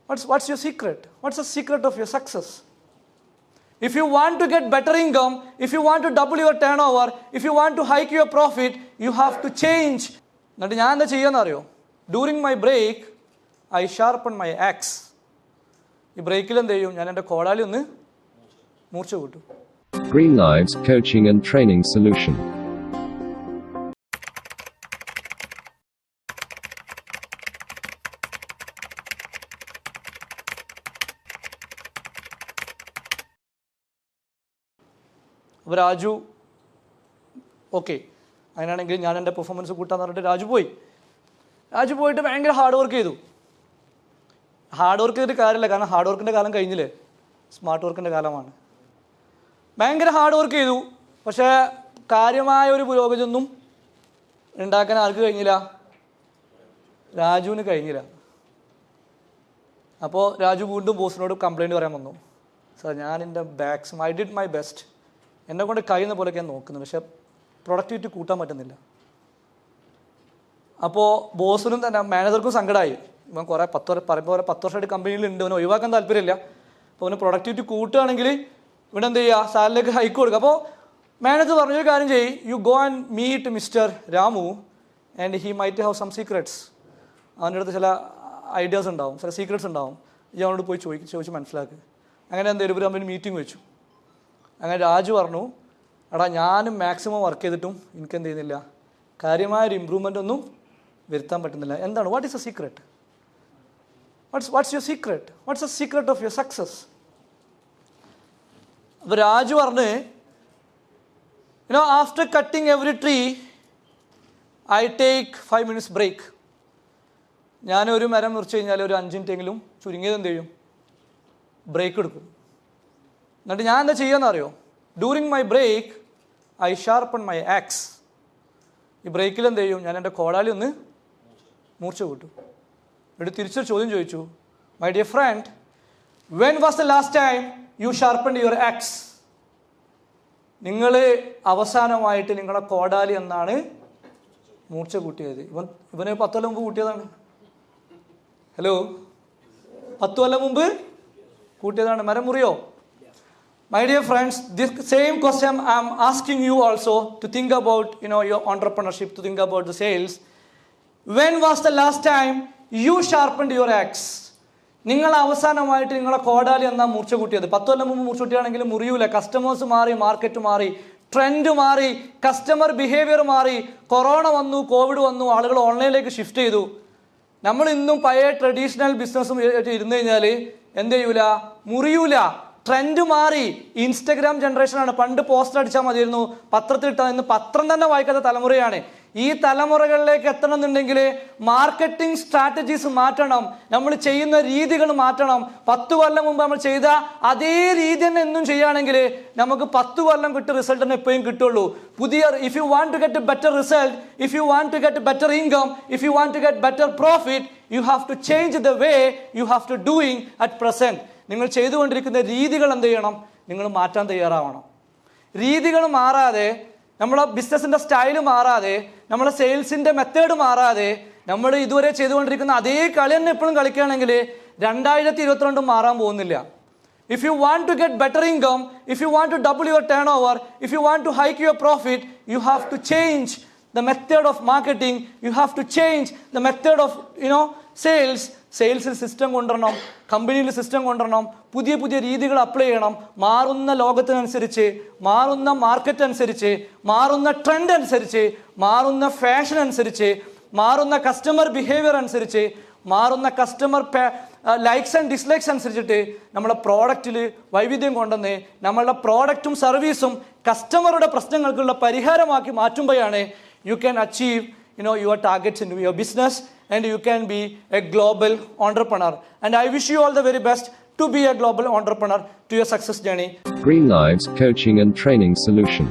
What's your secret? What's the secret of your success? If you want to get better income, if you want to double your turnover, if you want to hike your profit, you have to change. എന്നിട്ട് ഞാൻ എന്താ ചെയ്യാന്നറിയോ? During my break, I sharpen my axe. ഈ ബ്രേക്കിൽ എന്ത് ചെയ്യും? ഞാൻ എൻ്റെ കോടാലി ഒന്ന് മൂർച്ച കൂട്ടും. Greenlives Coaching and Training Solution. അപ്പോൾ രാജു ഓക്കെ അതിനാണെങ്കിൽ ഞാൻ എൻ്റെ പെർഫോമൻസ് കൂട്ടാന്ന് പറഞ്ഞിട്ട് രാജു പോയിട്ട് ഭയങ്കര ഹാർഡ് വർക്ക് ചെയ്തു. ഹാർഡ് വർക്ക് ചെയ്തിട്ട് കാര്യമില്ല, കാരണം ഹാർഡ് വർക്കിൻ്റെ കാലം കഴിഞ്ഞില്ലേ, സ്മാർട്ട് വർക്കിൻ്റെ കാലമാണ്. ഭയങ്കര ഹാർഡ് വർക്ക് ചെയ്തു, പക്ഷേ കാര്യമായ ഒരു പുരോഗതിയൊന്നും ഉണ്ടാക്കാൻ ആർക്ക് കഴിഞ്ഞില്ല? രാജുവിന് കഴിഞ്ഞില്ല. അപ്പോൾ രാജു വീണ്ടും ബോസിനോട് കംപ്ലയിൻറ്റ് പറയാൻ വന്നു. സാർ, ഞാൻ എൻ്റെ ഐ ഡിഡ് മൈ ബെസ്റ്റ്, എന്നെ കൊണ്ട് കഴിയുന്ന പോലെയൊക്കെ ഞാൻ നോക്കുന്നത്, പക്ഷേ പ്രൊഡക്ടിവിറ്റി കൂട്ടാൻ പറ്റുന്നില്ല. അപ്പോൾ ബോസിനും തന്നെ മാനേജർക്കും സങ്കടമായി. ഇവൻ കുറേ 10 വർഷമായിട്ട് കമ്പനിയിലുണ്ട്, അവന് ഒഴിവാക്കാൻ താല്പര്യമില്ല. അപ്പോൾ അവന് പ്രൊഡക്ടിവിറ്റി കൂട്ടുകയാണെങ്കിൽ ഇവിടെ എന്ത് ചെയ്യുക, സാലറിക്ക് ഹൈക്ക് കൊടുക്കുക. അപ്പോൾ മാനേജർ പറഞ്ഞൊരു കാര്യം ചെയ്യും, you go and meet mister Ramu and he might have some secrets. അവൻ്റെ അടുത്ത് ചില ഐഡിയാസ് ഉണ്ടാവും, ചില സീക്രറ്റ്സ് ഉണ്ടാവും, ഈ അവനോട് പോയി ചോദിച്ച് മനസ്സിലാക്കുക. അങ്ങനെ എന്തെങ്കിലും ഒരു കമ്പനി മീറ്റിംഗ് വെച്ചു. അങ്ങനെ രാജു പറഞ്ഞു, എടാ ഞാനും മാക്സിമം വർക്ക് ചെയ്തിട്ടും എനിക്ക് എന്ത് ചെയ്യുന്നില്ല, കാര്യമായൊരു ഇമ്പ്രൂവ്മെൻ്റ് ഒന്നും വരുത്താൻ പറ്റുന്നില്ല. എന്താണ്, what is a secret? What's your secret? What's a secret of your success? അപ്പോൾ രാജു പറഞ്ഞ്, after cutting every tree I take 5 minutes break. ഞാനൊരു മരം മുറിച്ച് കഴിഞ്ഞാൽ ഒരു 5 മിനിറ്റെങ്കിലും ചുരുങ്ങിയത് എന്ത് ചെയ്യും, ബ്രേക്ക് എടുക്കും. എന്നിട്ട് ഞാൻ എന്താ ചെയ്യാന്നറിയോ? During my break I sharpen my axe. ഈ ബ്രേക്കിൽ എന്ത് ചെയ്യും, ഞാൻ എൻ്റെ കോടാലി ഒന്ന് മൂർച്ച കൂട്ടും. എന്നിട്ട് തിരിച്ചൊരു ചോദ്യം ചോദിച്ചു, my dear friend, when was the last time you sharpen your axe? നിങ്ങൾ അവസാനമായിട്ട് നിങ്ങളുടെ കോടാലി എന്നാണ് മൂർച്ച കൂട്ടിയത്? ഇവന് 10 കൊല്ലം മുമ്പ് കൂട്ടിയതാണ്. ഹലോ, 10 കൊല്ലം മുമ്പ് കൂട്ടിയതാണ്. മരം മുറിയോ? My dear friends, this same question I am asking you also to think about, your entrepreneurship, to think about the sales. When was the last time you sharpened your axe? നിങ്ങൾ അവസാനമായിട്ട് നിങ്ങളെ കോടാലി എന്നാ മൂർച്ച കൂട്ടിയത്? 10 കൊല്ലം മുമ്പ് മൂർച്ച കൂട്ടിയാണെങ്കിൽ മുറിയൂല. കസ്റ്റമേഴ്സ് മാറി, മാർക്കറ്റ് മാറി, ട്രെൻഡ് മാറി, കസ്റ്റമർ ബിഹേവിയർ മാറി, കൊറോണ വന്നു, കോവിഡ് വന്നു, ആളുകൾ ഓൺലൈനിലേക്ക് ഷിഫ്റ്റ് ചെയ്തു. നമ്മൾ ഇന്നും പഴയ ട്രഡീഷണൽ ബിസിനസ്സും ഇരുന്ന് കഴിഞ്ഞാൽ എന്ത് ചെയ്യൂല, മുറിയൂല. ട്രെൻഡ് മാറി, ഇൻസ്റ്റഗ്രാം ജനറേഷനാണ്. പണ്ട് പോസ്റ്റർ അടിച്ചാൽ മതിയായിരുന്നു, പത്രത്തിൽ ഇട്ടാൽ ഇന്ന് പത്രം തന്നെ വായിക്കാത്ത തലമുറയാണ്. ഈ തലമുറകളിലേക്ക് എത്തണമെന്നുണ്ടെങ്കിൽ മാർക്കറ്റിംഗ് സ്ട്രാറ്റജീസ് മാറ്റണം, നമ്മൾ ചെയ്യുന്ന രീതികൾ മാറ്റണം. 10 കൊല്ലം മുമ്പ് നമ്മൾ ചെയ്ത അതേ രീതി തന്നെ എന്നും ചെയ്യുകയാണെങ്കിൽ നമുക്ക് 10 കൊല്ലം കിട്ടിയ റിസൾട്ട് തന്നെ എപ്പോഴും കിട്ടുള്ളൂ. If you want to get better result, if you want to get better income, if you want to get better profit, you have to change the way you have to doing at present. നിങ്ങൾ ചെയ്തുകൊണ്ടിരിക്കുന്ന രീതികൾ എന്ത് ചെയ്യണം, നിങ്ങൾ മാറ്റാൻ തയ്യാറാവണം. രീതികൾ മാറാതെ, നമ്മളെ ബിസിനസ്സിൻ്റെ സ്റ്റൈല് മാറാതെ, നമ്മളെ സെയിൽസിൻ്റെ മെത്തേഡ് മാറാതെ, നമ്മൾ ഇതുവരെ ചെയ്തുകൊണ്ടിരിക്കുന്ന അതേ കളി തന്നെ എപ്പോഴും കളിക്കുകയാണെങ്കിൽ 2022 മാറാൻ പോകുന്നില്ല. If you want to get better income, if you want to double your turnover, if you want to hike your profit, you have to change the method of marketing, you have to change the method of sales. സെയിൽസിൽ system കൊണ്ടുവരണം, കമ്പനിയിൽ system കൊണ്ടുവരണം, പുതിയ പുതിയ രീതികൾ apply ചെയ്യണം. മാറുന്ന ലോകത്തിനനുസരിച്ച്, മാറുന്ന മാർക്കറ്റ് അനുസരിച്ച്, മാറുന്ന ട്രെൻഡ് അനുസരിച്ച്, മാറുന്ന ഫാഷൻ അനുസരിച്ച്, മാറുന്ന കസ്റ്റമർ ബിഹേവിയർ അനുസരിച്ച്, മാറുന്ന കസ്റ്റമർ ലൈക്സ് ആൻഡ് ഡിസ്ലൈക്സ് അനുസരിച്ചിട്ട് നമ്മളെ പ്രോഡക്റ്റിൽ വൈവിധ്യം കൊണ്ടുവന്ന് നമ്മളുടെ പ്രോഡക്റ്റും സർവീസും കസ്റ്റമറുടെ പ്രശ്നങ്ങൾക്കുള്ള പരിഹാരമാക്കി മാറ്റുമ്പോഴാണ് you can achieve your targets in your business, and you can be a global entrepreneur. And I wish you all the very best to be a global entrepreneur to your success journey. Greenlives Coaching and Training Solution.